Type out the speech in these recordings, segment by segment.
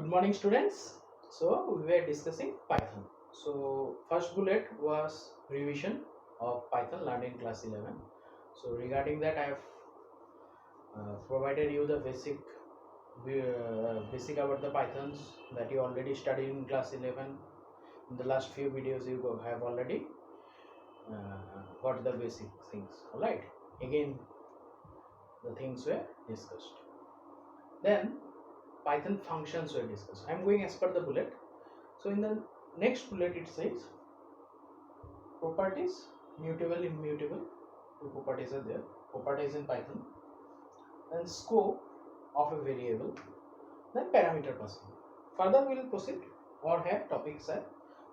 Good morning, students. So we were discussing Python. So first bullet was revision of Python learned in class 11. So regarding that, I have provided you the basic about the Pythons that you already studied in class 11. In the last few videos, you have already got the basic things. All right. Again, the things were discussed. Then Python functions were discussed. I am going as per the bullet. So in the next bullet it says properties, mutable, immutable. Two properties are there. Properties in Python. Then scope of a variable. Then parameter passing. Further we will proceed और है topics है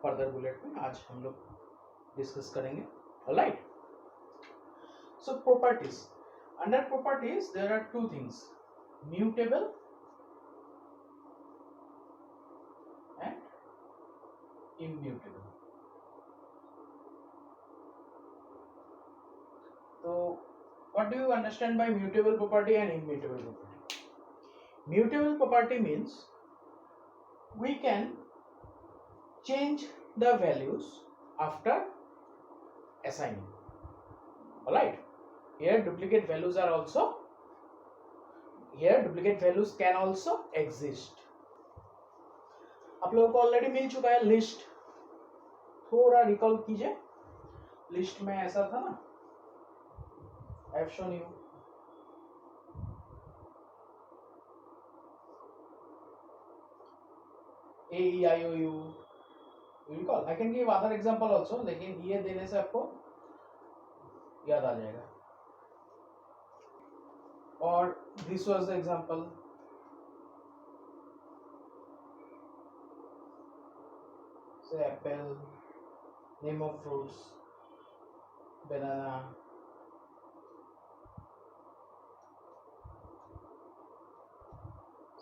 further bullet में आज हम लोग discuss करेंगे. Alright. So properties. Under properties there are two things: mutable and immutable. So what do you understand by mutable property and immutable property? Mutable property means we can change the values after assigning. Alright, here duplicate values can also exist. आप लोगों को already मिल चुका है list. थोड़ा recall कीजिए. List में ऐसा था ना, I have shown you. A, E, I, O, U. You recall? I can give other example also, लेकिन ये देने से आपको याद आ जाएगा. और this was the example. Say apple, name of fruits, banana.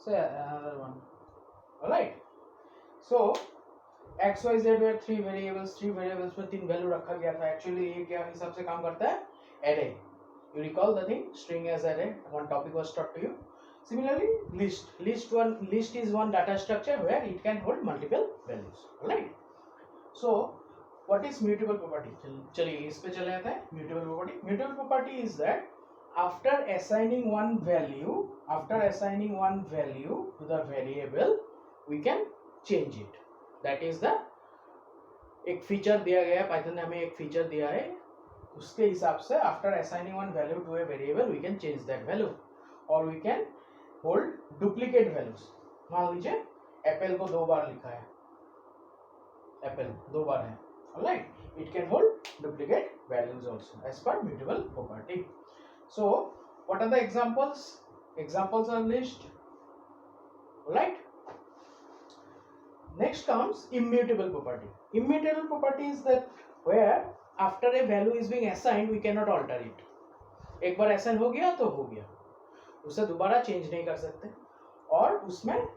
Say another one. Alright. So x, y, z were three variables में तीन वैल्यू रखा गया था. एक्चुअली ये क्या हिसाब से काम करता है? Array. You recall the thing? String as array. One topic was taught to you. Similarly, list is one data structure where it can hold multiple values. Alright. So what is mutable property? चलिए इस पे चले जाते हैं. Mutable property. Mutable property is that after assigning one value to the variable, we can change it. That is the एक feature दिया गया है. पाइथन ने हमें एक फीचर दिया है, उसके हिसाब से after assigning one value to a variable we can change that value और we can hold duplicate values. मान लीजिए एप्पल को 2 बार लिखा है, एप्पल 2 बार है. Alright, it can hold duplicate values also as per mutable property. So what are the examples? Examples are list. Right. Next comes immutable property. Immutable property is that where after a value is being assigned we cannot alter it. एक बार assign हो गया तो हो गया, उसे दोबारा change नहीं कर सकते. और उसमें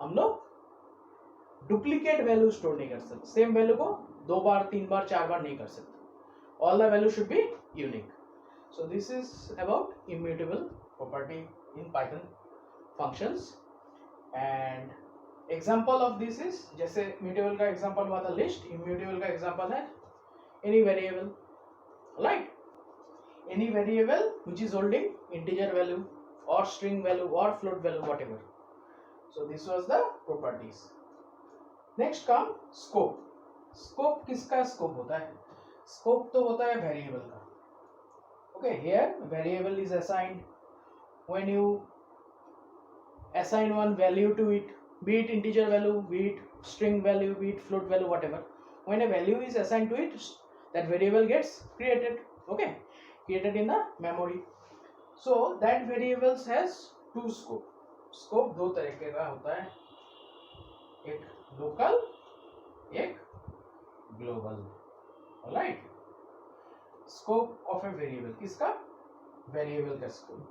हम लोग डुप्लीकेट वैल्यू स्टोर नहीं कर सकते. सेम वैल्यू को 2 बार 3 बार 4 बार नहीं कर सकते. All the value should be unique. So this is about immutable property in Python functions. And example of this is, जैसे mutable का example हुआ था list, immutable का example है any variable. Right? Any variable which is holding integer value or string value or float value, whatever. So this was the properties. Next come scope. Scope किसका scope होता है? Scope तो होता है variable का. Okay, here variable is assigned. When you assign one value to it, be it integer value, be it string value, be it float value, whatever, when a value is assigned to it, that variable gets created. Okay, created in the memory. So that variables has two scope. Scope दो तरीके का होता है, एक local, एक global. Alright. Scope of a variable, किसका? Variable का scope.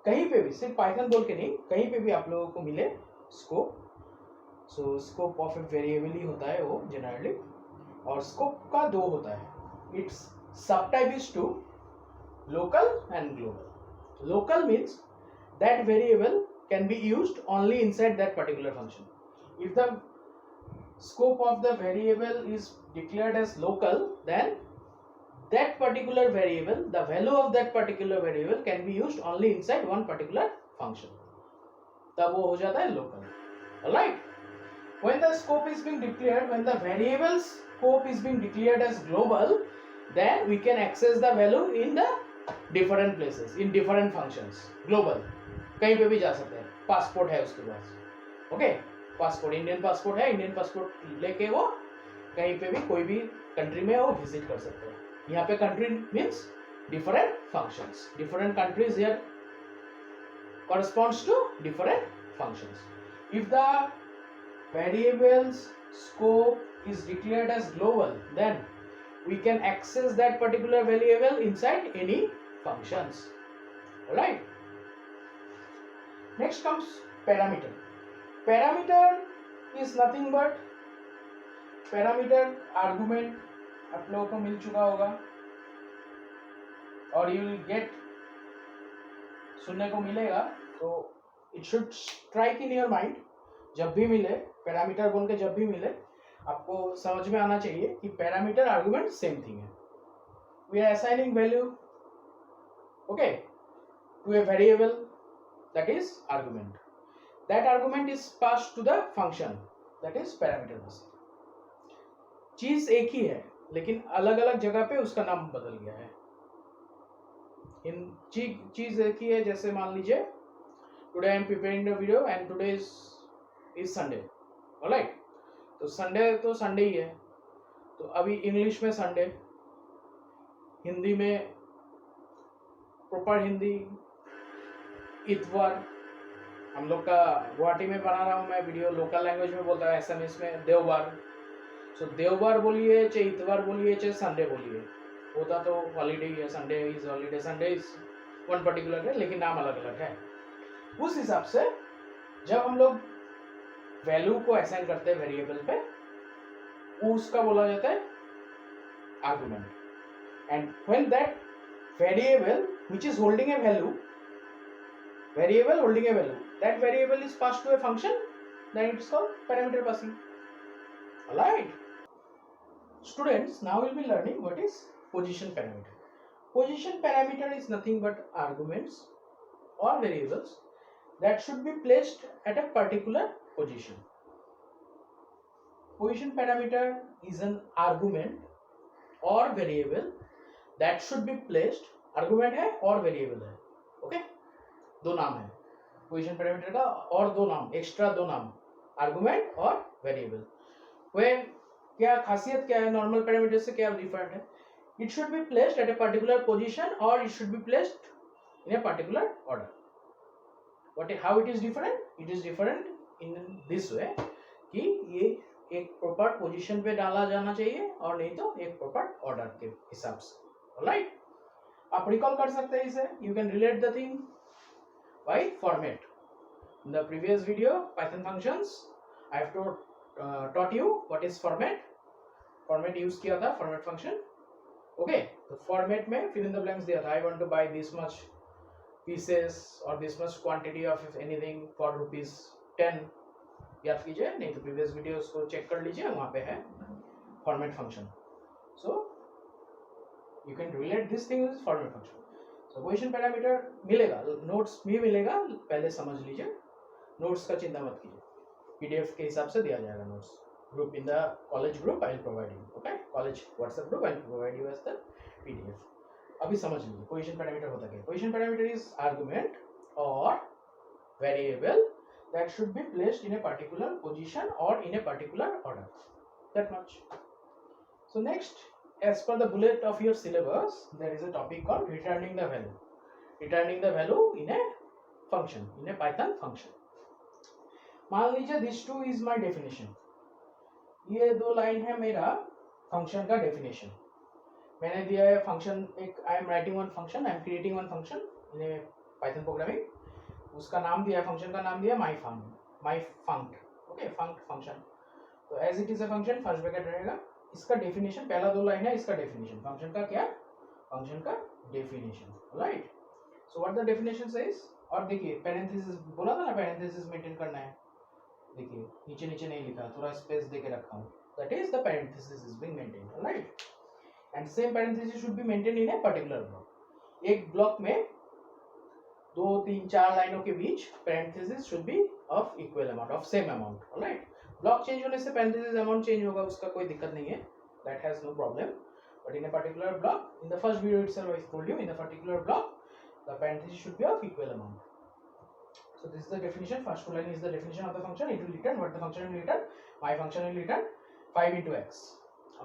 कहीं पे भी, सिर्फ पाइथन बोल के नहीं, कहीं पे भी आप लोगों को मिले scope. So scope of a variable ही होता है वो जनरली. और स्कोप का 2 होता है. Its sub type is two local and global. Local means that variable can be used only inside that particular function. If the scope of the variable is declared as local, then that particular variable, the value of that particular variable can be used only inside one particular function. तब वो हो जाता है local. Alright? When the scope is being declared, when the variable scope is being declared as global, then we can access the value in the different places, in different functions. Global, कहीं पे भी जा सकते हैं. Passport है उसके पास, okay, passport, Indian passport है, Indian passport लेके वो कहीं पे भी कोई भी कंट्री में वो विजिट कर सकते हैं. यहाँ पे country means different functions, different countries here corresponds to different functions. If the variable's scope is declared as global, then we can access that particular variable inside any functions. Alright. Next comes parameter. Parameter is nothing but parameter argument. आप लोगों को मिल चुका होगा और you will get, सुनने को मिलेगा, तो it should strike in your mind. जब भी मिले पैरामीटर बोल के, जब भी मिले आपको समझ में आना चाहिए कि पैरामीटर आर्गुमेंट सेम थिंग है. We are assigning value, okay, to a variable, that is argument. That argument is passed to the function, that is parameter. बस चीज एक ही है लेकिन अलग अलग जगह पे उसका नाम बदल गया है. इन चीज एक ही है. जैसे मान लीजिए today I am preparing the video and today is Sunday. Alright, तो संडे तो संडे ही है. तो अभी इंग्लिश में संडे, हिंदी में प्रॉपर हिंदी इतवार. हम लोग का गुवाहाटी में बना रहा हूँ मैं वीडियो, लोकल लैंग्वेज में बोलता है, एसएमएस में देवबार. सो देवबार बोलिए, चाहे इतवार बोलिए, चाहे संडे बोलिए, होता तो हॉलीडे ही है. Sunday is holiday, Sunday is one particular है, लेकिन नाम अलग अलग है. उस हिसाब से जब हम लोग वैल्यू को असाइन करते हैं वेरिएबल पे, उसका बोला जाता है argument. And when that variable which is holding a value, variable holding a value, that variable is passed to a function, then it is called parameter passing. Alright students, now we'll be learning what is position parameter. Position parameter is nothing but arguments or variables that should be placed at a particular position. Position parameter is an argument or variable that should be placed. argument है और variable है, okay? दो नाम है position parameter का, और दो नाम एक्स्ट्रा, दो नाम, argument और variable. When क्या खासियत क्या है नॉर्मल पैरामीटर से, क्या डिफरेंट है? It should be placed at a particular position और it should be placed in a particular order. What, how it is different? It is different in this way कि ये एक प्रॉपर पोजीशन पे डाला जाना चाहिए और नहीं तो एक प्रॉपर ऑर्डर के हिसाब से. ऑलराइट, आप रिकॉल कर सकते हैं इसे. You can relate the thing by format. In the previous video Python functions I have taught you what is format. format use किया था, format function, ओके. तो format में fill in the blanks दिया था. I want to buy this much pieces or this much quantity of anything for ₹10. याद कीजिए, नहीं तो प्रीवियस वीडियोस को चेक कर लीजिए, वहां पे है format function. so you can relate this thing with format function. so position parameter मिलेगा, नोट्स भी मिलेगा, पहले समझ लीजिए. नोट्स का चिंता मत कीजिए, पीडीएफ के हिसाब से दिया जाएगा notes. Group in the college group I will provide you, okay? College WhatsApp group I will provide you as the PDF. अभी समझ लीजिए पोजीशन पैरामीटर होता क्या है. पोजीशन पैरामीटर इज आर्गुमेंट और variable that should be placed in a particular position और in a particular order. That much. So next, as per the bullet of your syllabus, there is a topic called returning the value. Returning the value in a function, in A Python function. मान लीजिए this two is my definition. ये दो line है मेरा function का definition. मैंने दिया है फंक्शन एक, I am writing one function, I am creating one function in Python programming. उसका नाम दिया है, फंक्शन का नाम दिया my funct, okay, funct function. तो as it is a function, first bracket रहेगा. इसका डेफिनेशन, पहला दो लाइन है इसका डेफिनेशन. फंक्शन का क्या? फंक्शन का definition. Right. So what the definition says? और देखिए पैरेंथेसिस बोला था ना, पैरेंथेसिस मेंटेन करना है, देखिए नीचे नीचे नहीं लिखा, थोड़ा स्पेस देके रखा हूँ, that is the parenthesis is being maintained, right. And same parenthesis should be maintain in a particular block. एक ब्लॉक में 2 3 4 लाइनों के बीच parenthesis should be of equal amount, of same amount, right. Block change होने से parenthesis amount change होगा, उसका कोई दिक्कत नहीं है, that has no problem. But in a particular block, in the first video itself I told you, in a particular block the parenthesis should be of equal amount. So this is the definition. First full line is the definition of the function. It will return what the function will return. My function will return 5 into x.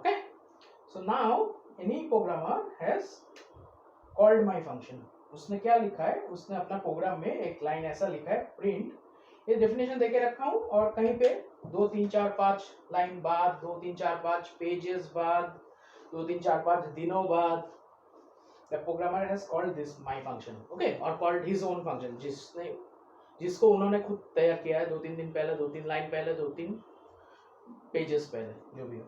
Okay. So now any programmer has called my function. उसने क्या लिखा है, उसने अपना programme में एक line ऐसा लिखा है, प्रिंट, ये डेफिनेशन देके रखा हूँ, और कहीं पे 2 3 4 5 लाइन बाद, 2 3 4 5 पेजेस बाद, 2 3 4 5 दिनों बाद, the programmer has called this my function, okay, or called his own function, जिसको उन्होंने खुद तैयार किया है 2 3 दिन पहले, 2 3 लाइन पहले, 2 3 पेजेस पहले, जो भी हो।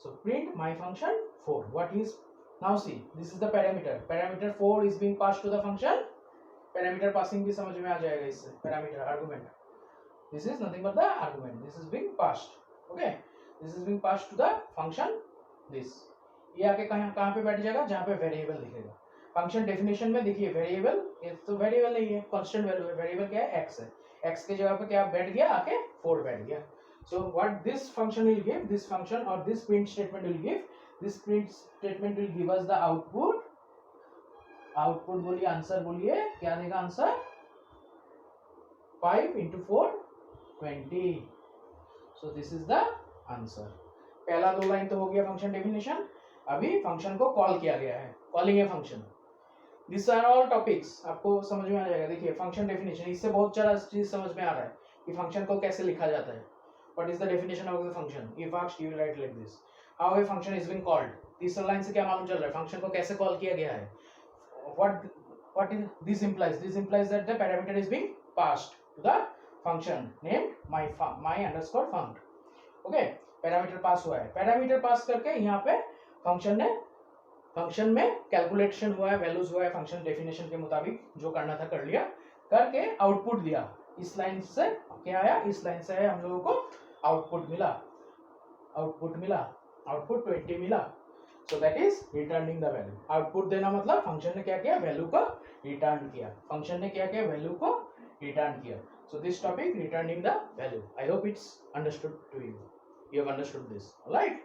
So print my function 4. What is, now see, this is the parameter. Parameter 4 is being passed to the function. Parameter passing भी समझ में आ जाएगा इससे, parameter argument. This is nothing but the argument. This is being passed. Okay. This is being passed to the function. This. ये आके कहाँ पे बैठ जाएगा, जहाँ पे वेरिएबल दिखेगा। फंक्शन डेफिनेशन में देखिए वेरिएबल, ये तो वेरिएबल नहीं है, कांस्टेंट वैल्यू है। वेरिएबल क्या है, x है। x के जगह पे क्या बैठ गया, आके 4 बैठ गया। So what this function will give, this function or this print statement will give, this print statement will give us the output. Output बोलिए, आंसर बोलिए, क्या देगा answer, 5 into 4 20. So this is the answer. पहला 2 line तो हो गया function definition, अभी function को कॉल किया गया है, calling a function. This are all topics, आपको समझ में आ जाएगा। देखिए फंक्शन डेफिनेशन, इससे बहुत सारा चीज समझ में आ रहा है कि फंक्शन को कैसे लिखा जाता है। What is the definition of the function? If asked, you will write like this. How a function is being called? तीसरा लाइन से क्या मालूम चल रहा है, फंक्शन को कैसे कॉल किया गया है। What is this implies? This implies that the parameter is being passed to the function named my underscore funct. Okay, parameter pass हुआ है, पैरामीटर पास करके यहाँ पे फंक्शन में कैलकुलेशन हुआ है, वैल्यूज हुआ है, फंक्शन डेफिनेशन के मुताबिक जो करना था कर लिया, करके आउटपुट दिया। इस लाइन से क्या आया, इस लाइन से हम लोगों को आउटपुट मिला, आउटपुट 20 मिला। So that is returning the value. Output देना मतलब फंक्शन ने क्या किया, वैल्यू को रिटर्न किया, फंक्शन ने क्या किया, वैल्यू को रिटर्न किया। So this topic returning the value, I hope it's understood to you, you have understood this, all right?